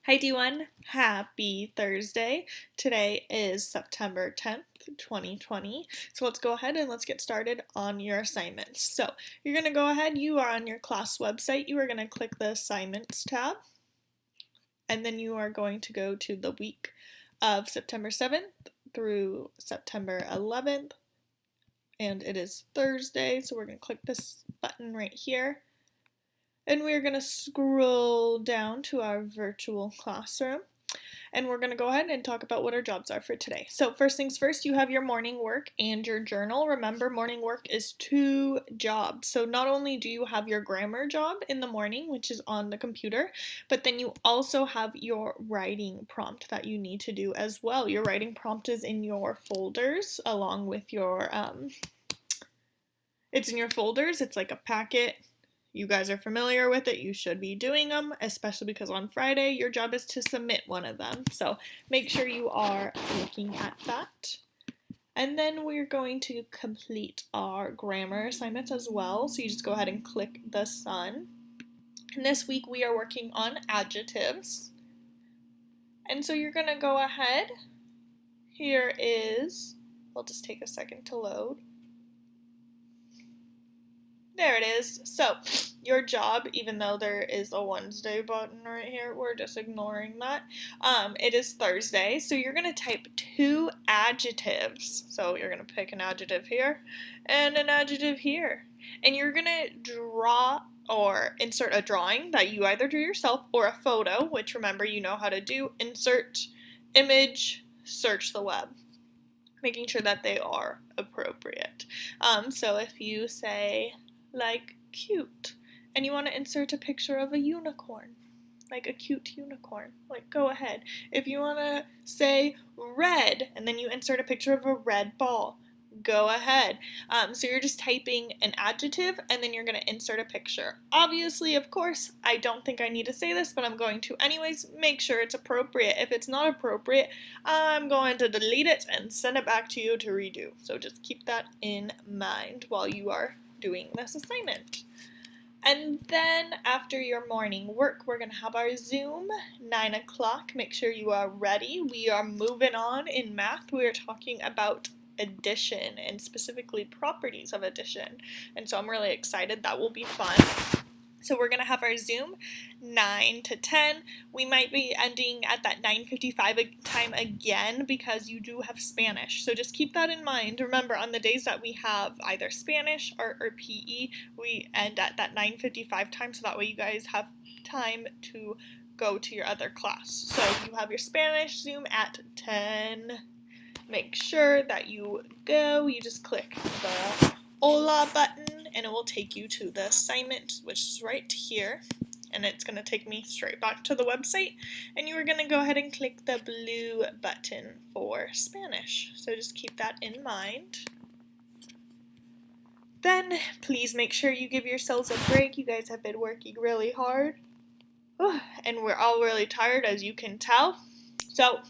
Hi D1, happy Thursday. Today is September 10th, 2020. So let's go ahead and let's get started on your assignments. So you're going to go ahead, you are on your class website, you are going to click the assignments tab, and then you are going to go to the week of September 7th through September 11th, and it is Thursday, so we're going to click this button right here. And we're going to scroll down to our virtual classroom, and we're going to go ahead and talk about what our jobs are for today. So first things first, you have your morning work and your journal. Remember, morning work is 2 jobs. So not only do you have your grammar job in the morning, which is on the computer, but then you also have your writing prompt that you need to do as well. Your writing prompt is in your folders along with your, it's in your folders. It's like a packet. You guys are familiar with it. You should be doing them, especially because on Friday, your job is to submit one of them. So make sure you are looking at that. And then we're going to complete our grammar assignments as well. So you just go ahead and click the sun. And this week we are working on adjectives. And so you're going to go ahead. Here is, I'll just take a second to load. There it is. So, your job, even though there is a Wednesday button right here, we're just ignoring that. It is Thursday, so you're going to type 2 adjectives. So, you're going to pick an adjective here and an adjective here. And you're going to draw or insert a drawing that you either drew yourself or a photo, which remember you know how to do. Insert, image, search the web. Making sure that they are appropriate. So, if you say like cute, and you want to insert a picture of a unicorn, like a cute unicorn, like go ahead. If you want to say red, and then you insert a picture of a red ball, go ahead. So you're just typing an adjective, and then you're going to insert a picture. Obviously, of course, I don't think I need to say this, but I'm going to anyways. Make sure it's appropriate. If it's not appropriate, I'm going to delete it and send it back to you to redo. So just keep that in mind while you are doing this assignment. And then after your morning work, we're going to have our Zoom, 9 o'clock. Make sure you are ready. We are moving on in math. We are talking about addition and specifically properties of addition. And so I'm really excited. That will be fun. So we're going to have our Zoom 9 to 10. We might be ending at that 9:55 time again because you do have Spanish. So just keep that in mind. Remember, on the days that we have either Spanish or PE, we end at that 9:55 time, so that way you guys have time to go to your other class. So you have your Spanish Zoom at 10. Make sure that you go. You just click the Hola button, and it will take you to the assignment, which is right here, and it's going to take me straight back to the website, and you are going to go ahead and click the blue button for Spanish. So just keep that in mind. Then please make sure you give yourselves a break. You guys have been working really hard, and we're all really tired, as you can tell. So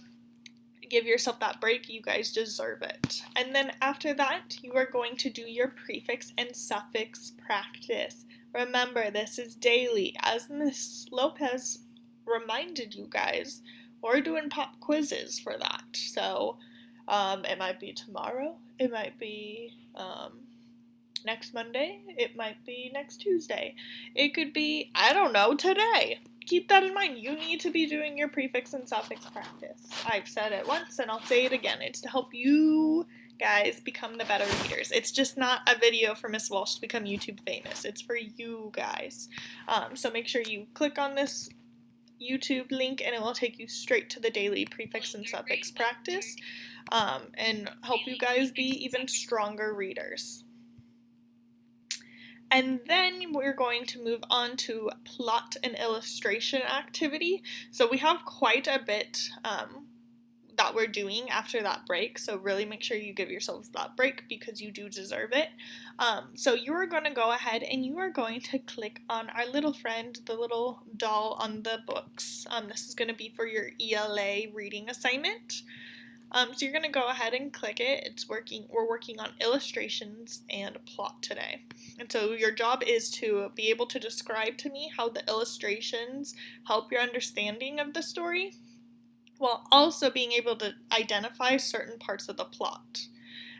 give yourself that break. You guys deserve it. And then after that, you are going to do your prefix and suffix practice. Remember, this is daily. As Miss Lopez reminded you guys, we're doing pop quizzes for that. So it might be tomorrow. It might be next Monday. It might be next Tuesday. It could be, I don't know, today. Keep that in mind. You need to be doing your prefix and suffix practice. I've said it once and I'll say it again. It's to help you guys become the better readers. It's just not a video for Miss Walsh to become YouTube famous. It's for you guys. So make sure you click on this YouTube link and it will take you straight to the daily prefix and suffix practice and help you guys be even stronger readers. And then we're going to move on to plot and illustration activity. So we have quite a bit that we're doing after that break. So really make sure you give yourselves that break because you do deserve it. So you are going to go ahead and you are going to click on our little friend, the little doll on the books. This is going to be for your ELA reading assignment. So you're going to go ahead and click it. We're working on illustrations and plot today. And so your job is to be able to describe to me how the illustrations help your understanding of the story, while also being able to identify certain parts of the plot.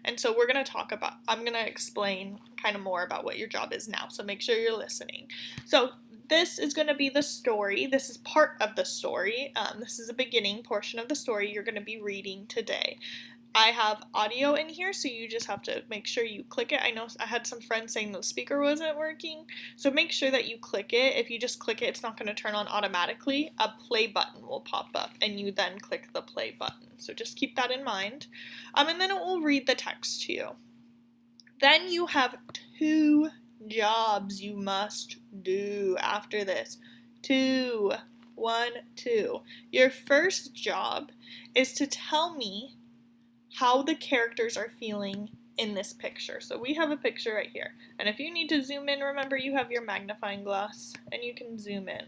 And so I'm going to explain kind of more about what your job is now, so make sure you're listening. So this is going to be the story. This is part of the story. This is a beginning portion of the story you're going to be reading today. I have audio in here, so you just have to make sure you click it. I know I had some friends saying the speaker wasn't working, so make sure that you click it. If you just click it, it's not going to turn on automatically. A play button will pop up, and you then click the play button. So just keep that in mind. And then it will read the text to you. Then you have 2 jobs you must do after this. 2. 1, 2. Your first job is to tell me how the characters are feeling in this picture. So we have a picture right here. And if you need to zoom in, remember you have your magnifying glass and you can zoom in.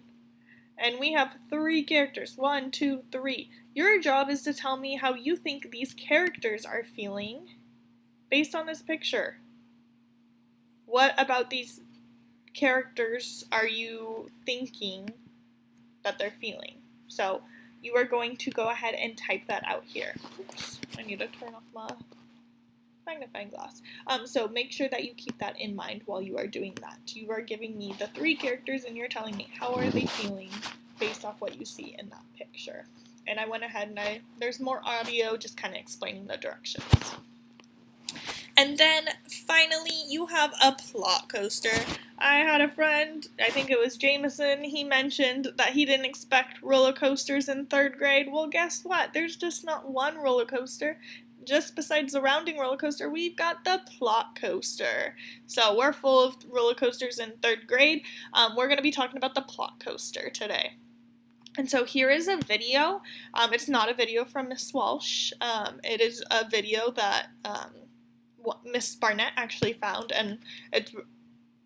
And we have 3 characters. 1, 2, 3. Your job is to tell me how you think these characters are feeling based on this picture. What about these characters are you thinking that they're feeling? So you are going to go ahead and type that out here. Oops, I need to turn off my magnifying glass. So make sure that you keep that in mind while you are doing that. You are giving me the 3 characters and you're telling me how are they feeling based off what you see in that picture. And I went ahead and there's more audio just kind of explaining the directions. And then finally you have a plot coaster. I had a friend, I think it was Jameson, he mentioned that he didn't expect roller coasters in 3rd grade. Well, guess what? There's just not one roller coaster. Just besides the rounding roller coaster, we've got the plot coaster. So we're full of roller coasters in 3rd grade. We're going to be talking about the plot coaster today. And so here is a video. It's not a video from Miss Walsh. It is a video that Miss Barnett actually found, and it's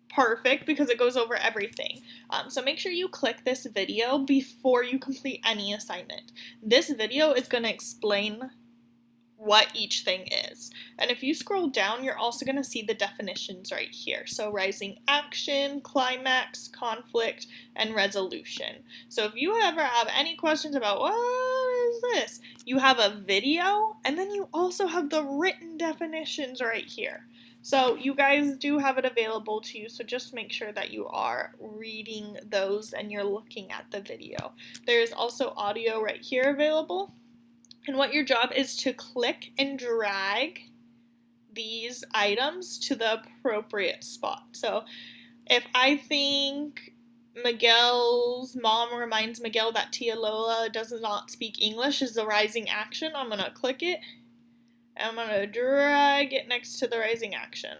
perfect because it goes over everything. So make sure you click this video before you complete any assignment. This video is going to explain what each thing is. And if you scroll down, you're also going to see the definitions right here. So rising action, climax, conflict, and resolution. So if you ever have any questions about what is this, you have a video, and then you also have the written definitions right here. So you guys do have it available to you, so just make sure that you are reading those and you're looking at the video. There is also audio right here available. And what your job is to click and drag these items to the appropriate spot. So if I think Miguel's mom reminds Miguel that Tia Lola does not speak English is the rising action, I'm going to click it. And I'm going to drag it next to the rising action.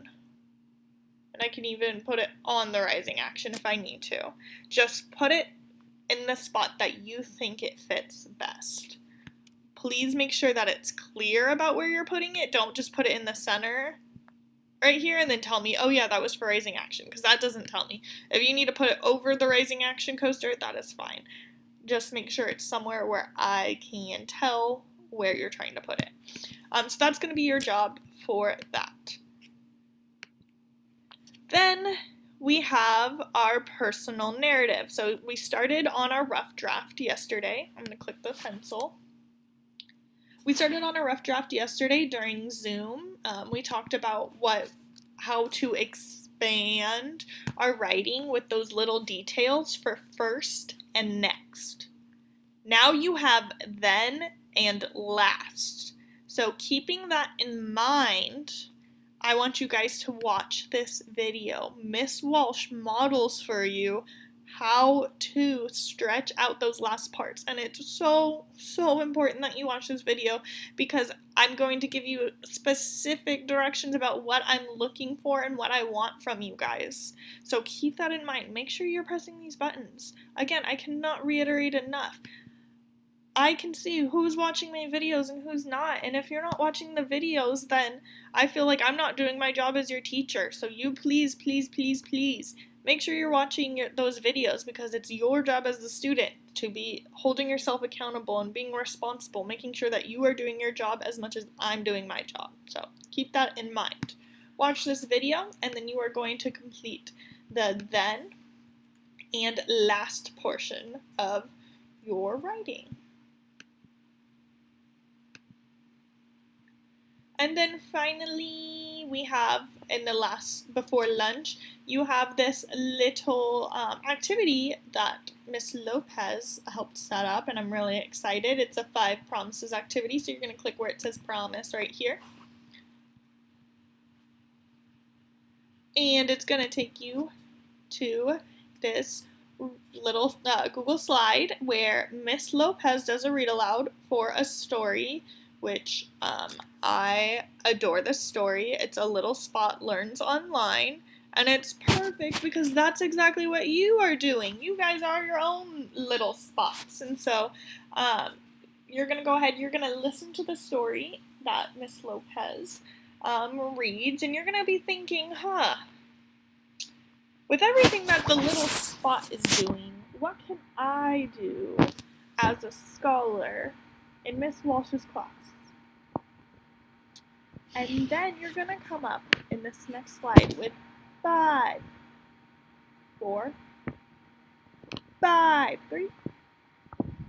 And I can even put it on the rising action if I need to. Just put it in the spot that you think it fits best. Please make sure that it's clear about where you're putting it. Don't just put it in the center right here and then tell me, oh yeah, that was for rising action, because that doesn't tell me. If you need to put it over the rising action coaster, that is fine. Just make sure it's somewhere where I can tell where you're trying to put it. So that's going to be your job for that. Then we have our personal narrative. So we started on our rough draft yesterday. I'm going to click the pencil. We started on a rough draft yesterday during Zoom. We talked about how to expand our writing with those little details for first and next. Now you have then and last. So keeping that in mind, I want you guys to watch this video. Miss Walsh models for you how to stretch out those last parts, and it's so important that you watch this video because I'm going to give you specific directions about what I'm looking for and what I want from you guys. So keep that in mind. Make sure you're pressing these buttons. Again, I cannot reiterate enough. I can see who's watching my videos and who's not, and if you're not watching the videos, then I feel like I'm not doing my job as your teacher. So you please Make sure you're watching those videos because it's your job as the student to be holding yourself accountable and being responsible, making sure that you are doing your job as much as I'm doing my job. So keep that in mind. Watch this video and then you are going to complete the then and last portion of your writing. And then finally, we have in the last, before lunch, you have this little activity that Miss Lopez helped set up, and I'm really excited. It's a 5 promises activity, so you're going to click where it says promise right here. And it's going to take you to this little Google slide where Miss Lopez does a read aloud for a story, which I adore this story. It's A Little Spot Learns Online, and it's perfect because that's exactly what you are doing. You guys are your own little spots, and so you're going to go ahead, you're going to listen to the story that Miss Lopez reads, and you're going to be thinking, with everything that the little spot is doing, what can I do as a scholar in Miss Walsh's class? And then you're going to come up in this next slide with 5, 4, 5, 3,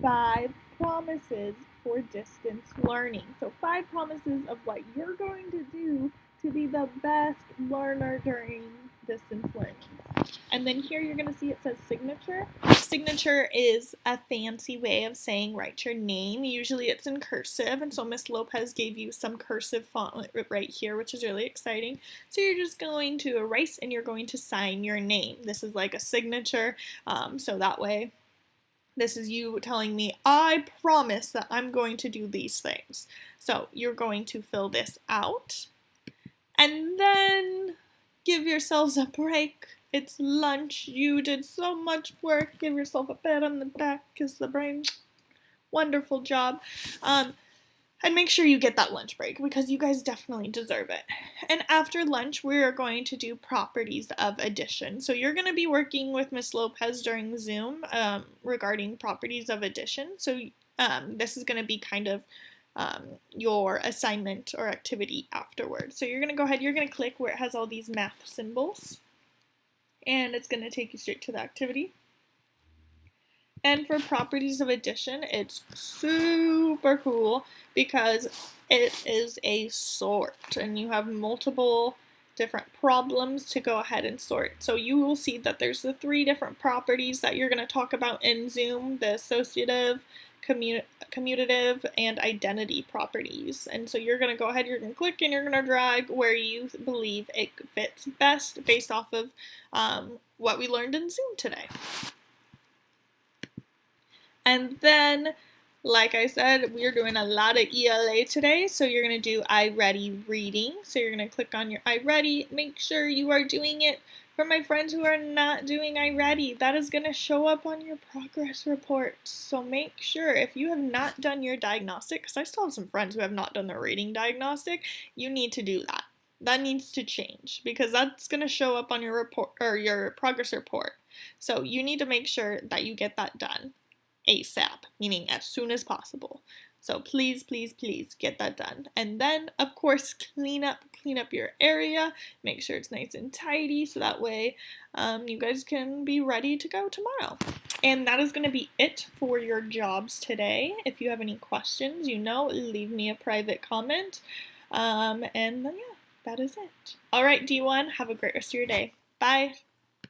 5 promises for distance learning. So 5 promises of what you're going to do to be the best learner during distance learning. And then here you're going to see it says signature. Signature is a fancy way of saying write your name. Usually it's in cursive, and so Miss Lopez gave you some cursive font right here, which is really exciting. So you're just going to erase and you're going to sign your name. This is like a signature, so that way this is you telling me, I promise that I'm going to do these things. So you're going to fill this out and then give yourselves a break. It's lunch. You did so much work. Give yourself a pat on the back, kiss the brain. Wonderful job. And make sure you get that lunch break because you guys definitely deserve it. And after lunch, we are going to do properties of addition. So you're going to be working with Miss Lopez during Zoom regarding properties of addition. So this is going to be kind of your assignment or activity afterwards. So you're going to go ahead, you're going to click where it has all these math symbols, and it's going to take you straight to the activity. And for properties of addition, it's super cool because it is a sort, and you have multiple different problems to go ahead and sort. So you will see that there's the 3 different properties that you're going to talk about in Zoom, the associative, commutative, and identity properties. And so you're going to go ahead, you're going to click, and you're going to drag where you believe it fits best based off of what we learned in Zoom today. And then, like I said, we're doing a lot of ELA today, so you're going to do I Ready reading. So you're going to click on your I Ready. Make sure you are doing it. For my friends who are not doing I Ready, that is going to show up on your progress report. So make sure, if you have not done your diagnostic, because I still have some friends who have not done their reading diagnostic, you need to do that. That needs to change because that's going to show up on your report or your progress report. So you need to make sure that you get that done ASAP, meaning as soon as possible. So please, please, please get that done. And then, of course, clean up your area. Make sure it's nice and tidy so that way you guys can be ready to go tomorrow. And that is going to be it for your jobs today. If you have any questions, leave me a private comment. And then, yeah, that is it. All right, D1, have a great rest of your day. Bye.